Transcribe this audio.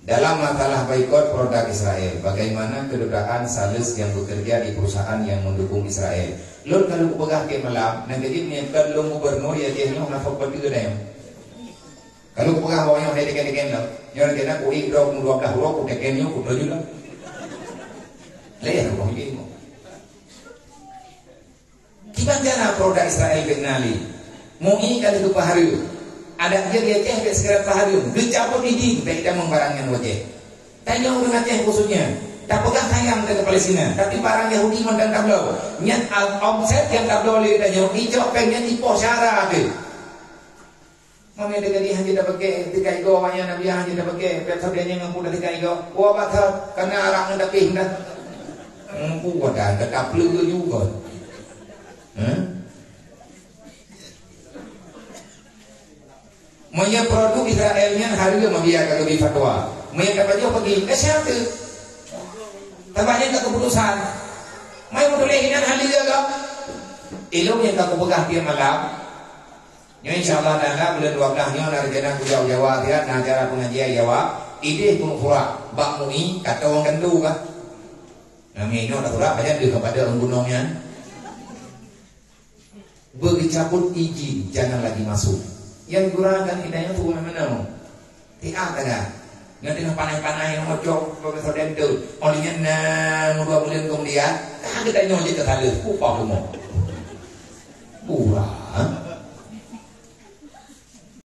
Dalam masalah boikot produk Israel, bagaimana kedudukan sales yang bekerja di perusahaan yang mendukung Israel? Lord kalau kupegah ke malam, nanti menyiapkan lo gubernur ya dia nyoh nafak berdua dah. Kalau kupegah bawahnya saya deken lah, nyoh kena kui dok dua belah rok ku deken nyoh ku berdua lah. Leh aku begini. Kita jangan produk Israel kenali. Mui kalau tu pahari. Ada dia ceh be segera pahari. Dicabut idi be kita membarangnya wajah. Tanya orang Aceh khususnya. Tak pegang sayang ke Palestina, tapi barang Yahudi mandang tablo. Nyat omset yang tablo oleh Yahudi jawab pengen tipu syara tu. Mana dengan dia hanya dapat ke tiga ego awalnya Nabi hanya dapat ke. Besok dia yang ngaku dah tiga ego. Wah batal karena orang hendak pindah. Ngaku wadah tetap peluru juga. Maya produk Israelnya hari ini membiarkan lebih fatwa. Maya dapat juga pergi ke siapa? Tampaknya tak keputusan. Maya mutulihinan hal ini juga. Ilmu yang tak kepegah dia malam. Ya insyaAllah nana bulan 12-nya narjana kujau Jawa dia acara pengajian Jawa. Ide pun pura bak mui kata orang kendu kah? Namanya tak pura aja dia kepada orang gunungnya. Bericabut izin jangan lagi masuk. Yang gurakan hidayah tu mana? Tiap ada. Nanti nak panai-panai yang mocok profesor dental. Olehnya 2 bulan kemudian, kita nyolong kita tahu. Upah semua.